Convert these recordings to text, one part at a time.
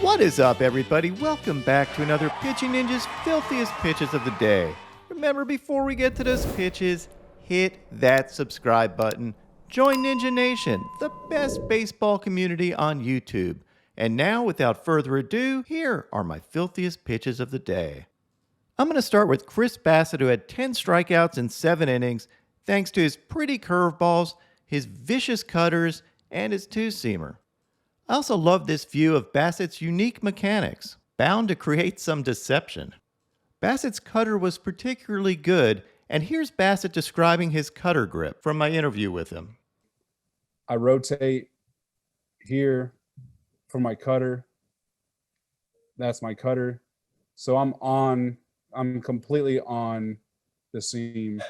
What is up, everybody? Welcome back to another Pitching Ninja's Filthiest Pitches of the Day. Remember, before we get to those pitches, hit that subscribe button. Join Ninja Nation, the best baseball community on YouTube. And now, without further ado, here are my Filthiest Pitches of the Day. I'm going to start with Chirs Bassitt, who had 10 strikeouts in 7 innings, thanks to his pretty curveballs, his vicious cutters, and his two-seamer. I also love this view of Bassitt's unique mechanics, bound to create some deception. Bassitt's cutter was particularly good, and here's Bassitt describing his cutter grip from my interview with him. I rotate here for my cutter. That's my cutter. So I'm completely on the seam.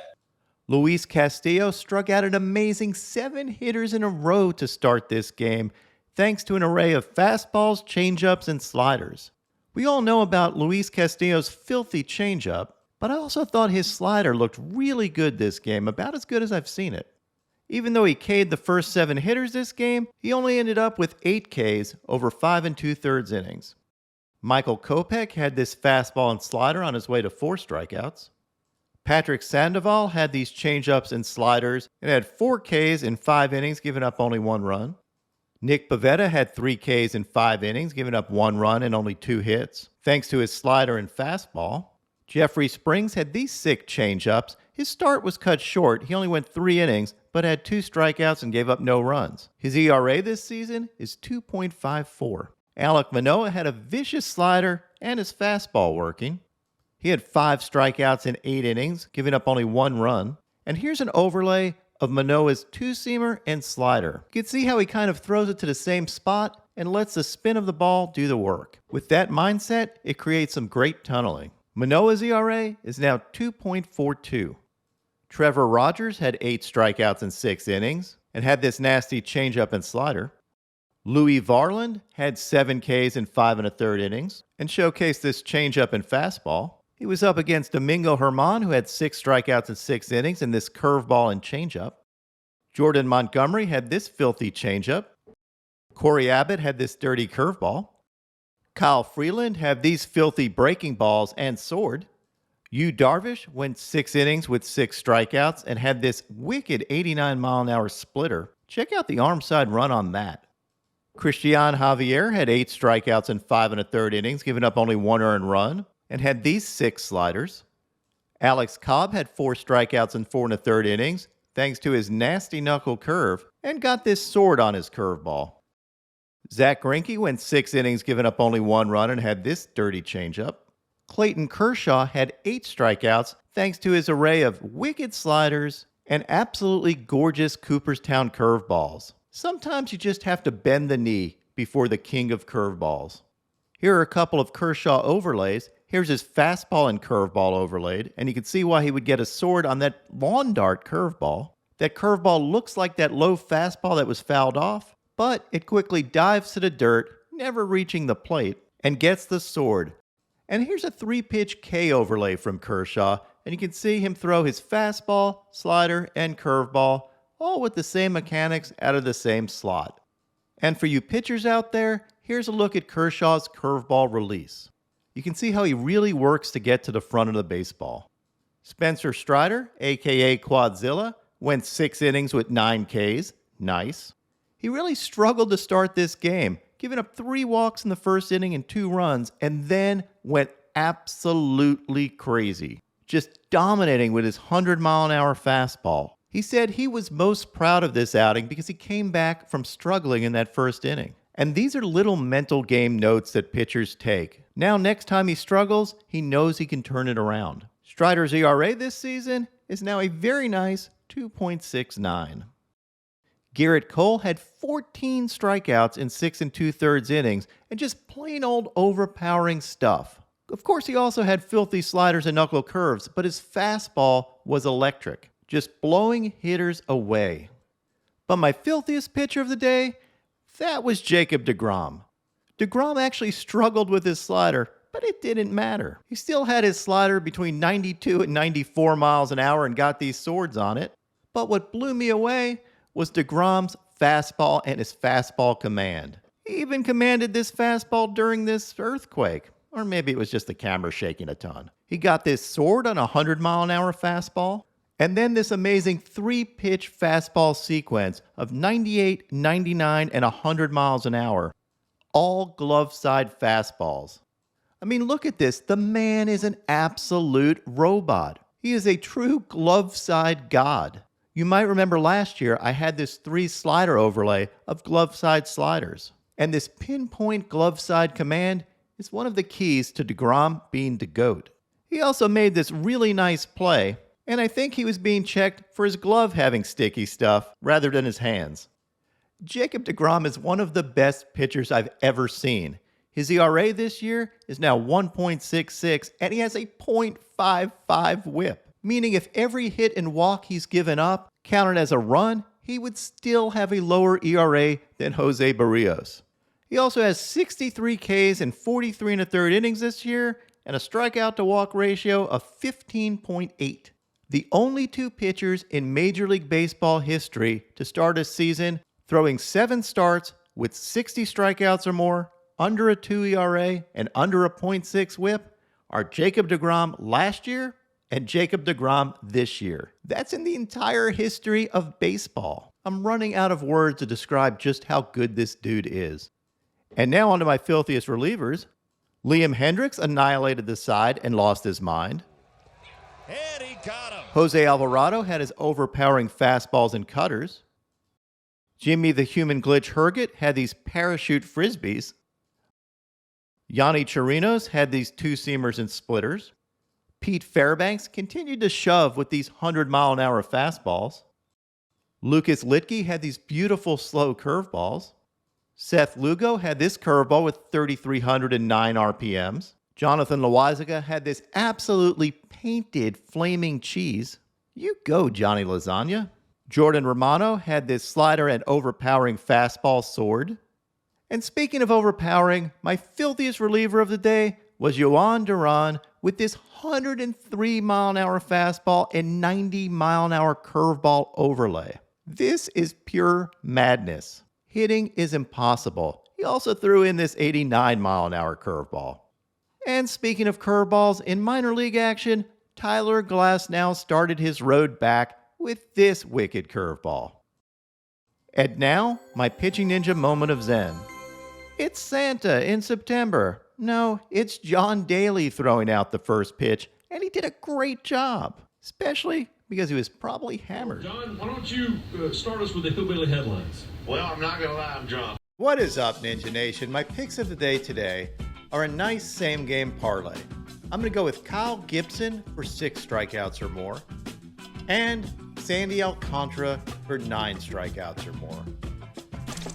Luis Castillo struck out an amazing 7 hitters in a row to start this game, thanks to an array of fastballs, changeups, and sliders. We all know about Luis Castillo's filthy changeup, but I also thought his slider looked really good this game, about as good as I've seen it. Even though he K'd the first 7 hitters this game, he only ended up with 8 Ks over 5 2/3 innings. Michael Kopech had this fastball and slider on his way to 4 strikeouts. Patrick Sandoval had these changeups and sliders and had 4 Ks in 5 innings, giving up only 1 run. Nick Pivetta had 3 Ks in 5 innings, giving up 1 run and only 2 hits, thanks to his slider and fastball. Jeffrey Springs had these sick changeups. His start was cut short. He only went 3 innings, but had 2 strikeouts and gave up no runs. His ERA this season is 2.54. Alek Manoah had a vicious slider and his fastball working. He had 5 strikeouts in 8 innings, giving up only 1 run. And here's an overlay of Manoah's two-seamer and slider. You can see how he kind of throws it to the same spot and lets the spin of the ball do the work. With that mindset, it creates some great tunneling. Manoah's ERA is now 2.42. Trevor Rogers had 8 strikeouts in 6 innings and had this nasty changeup and slider. Louis Varland had 7 Ks in 5 1/3 innings and showcased this changeup and fastball. He was up against Domingo Germán, who had 6 strikeouts in 6 innings and this curveball and changeup. Jordan Montgomery had this filthy changeup. Corey Abbott had this dirty curveball. Kyle Freeland had these filthy breaking balls and sword. Yu Darvish went 6 innings with 6 strikeouts and had this wicked 89-mile-an-hour splitter. Check out the arm side run on that. Christian Javier had 8 strikeouts in 5 1/3 innings, giving up only 1 earned run, and had these 6 sliders. Alex Cobb had 4 strikeouts in 4 1/3 innings, thanks to his nasty knuckle curve, and got this sword on his curveball. Zach Greinke went 6 innings, giving up only 1 run, and had this dirty changeup. Clayton Kershaw had 8 strikeouts, thanks to his array of wicked sliders and absolutely gorgeous Cooperstown curveballs. Sometimes you just have to bend the knee before the king of curveballs. Here are a couple of Kershaw overlays. Here's his fastball and curveball overlaid, and you can see why he would get a sword on that lawn dart curveball. That curveball looks like that low fastball that was fouled off, but it quickly dives to the dirt, never reaching the plate, and gets the sword. And here's a 3-pitch K overlay from Kershaw, and you can see him throw his fastball, slider, and curveball, all with the same mechanics out of the same slot. And for you pitchers out there, here's a look at Kershaw's curveball release. You can see how he really works to get to the front of the baseball. Spencer Strider, aka Quadzilla, went 6 innings with 9 Ks. Nice. He really struggled to start this game, giving up 3 walks in the first inning and 2 runs, and then went absolutely crazy, just dominating with his 100-mile-an-hour fastball. He said he was most proud of this outing because he came back from struggling in that first inning. And these are little mental game notes that pitchers take. Now, next time he struggles, he knows he can turn it around. Strider's ERA this season is now a very nice 2.69. Gerrit Cole had 14 strikeouts in 6 2/3 innings and just plain old overpowering stuff. Of course, he also had filthy sliders and knuckle curves, but his fastball was electric, just blowing hitters away. But my filthiest pitcher of the day, that was Jacob deGrom. deGrom actually struggled with his slider, but it didn't matter. He still had his slider between 92 and 94 miles an hour and got these swords on it. But what blew me away was deGrom's fastball and his fastball command. He even commanded this fastball during this earthquake. Or maybe it was just the camera shaking a ton. He got this sword on a 100-mile-an-hour fastball, and then this amazing 3-pitch fastball sequence of 98, 99, and 100 miles an hour. All glove-side fastballs. I mean, look at this. The man is an absolute robot. He is a true glove-side god. You might remember last year I had this 3-slider overlay of glove-side sliders. And this pinpoint glove-side command is one of the keys to deGrom being the GOAT. He also made this really nice play, and I think he was being checked for his glove having sticky stuff rather than his hands. Jacob deGrom is one of the best pitchers I've ever seen. His ERA this year is now 1.66, and he has a .55 whip, meaning if every hit and walk he's given up counted as a run, he would still have a lower ERA than Jose Barrios. He also has 63 Ks in 43 1/3 innings this year and a strikeout to walk ratio of 15.8. The only 2 pitchers in Major League Baseball history to start a season throwing 7 starts with 60 strikeouts or more, under a 2 ERA, and under a .6 whip are Jacob deGrom last year and Jacob deGrom this year. That's in the entire history of baseball. I'm running out of words to describe just how good this dude is. And now onto my filthiest relievers. Liam Hendricks annihilated the side and lost his mind. And he got him. Jose Alvarado had his overpowering fastballs and cutters. Jimmy the Human Glitch Herget had these parachute frisbees. Yanni Chirinos had these 2-seamers and splitters. Pete Fairbanks continued to shove with these 100-mile-an-hour fastballs. Lucas Litke had these beautiful slow curveballs. Seth Lugo had this curveball with 3,309 RPMs. Jonathan Loaisiga had this absolutely painted flaming cheese. You go, Johnny Lasagna. Jordan Romano had this slider and overpowering fastball sword. And speaking of overpowering, my filthiest reliever of the day was Jhoan Duran with this 103-mile-an-hour fastball and 90-mile-an-hour curveball overlay. This is pure madness. Hitting is impossible. He also threw in this 89-mile-an-hour curveball. And speaking of curveballs, in minor league action, Tyler Glasnow started his road back with this wicked curveball. And now, my pitching ninja moment of zen. It's Santa in September. No, it's John Daly throwing out the first pitch, and he did a great job, especially because he was probably hammered. John, why don't you start us with the hillbilly headlines? Well, I'm not going to lie, I'm drunk. What is up, Ninja Nation? My picks of the day today are a nice same-game parlay. I'm going to go with Kyle Gibson for 6 strikeouts or more, and Sandy Alcantara for 9 strikeouts or more.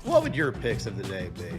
What would your picks of the day be?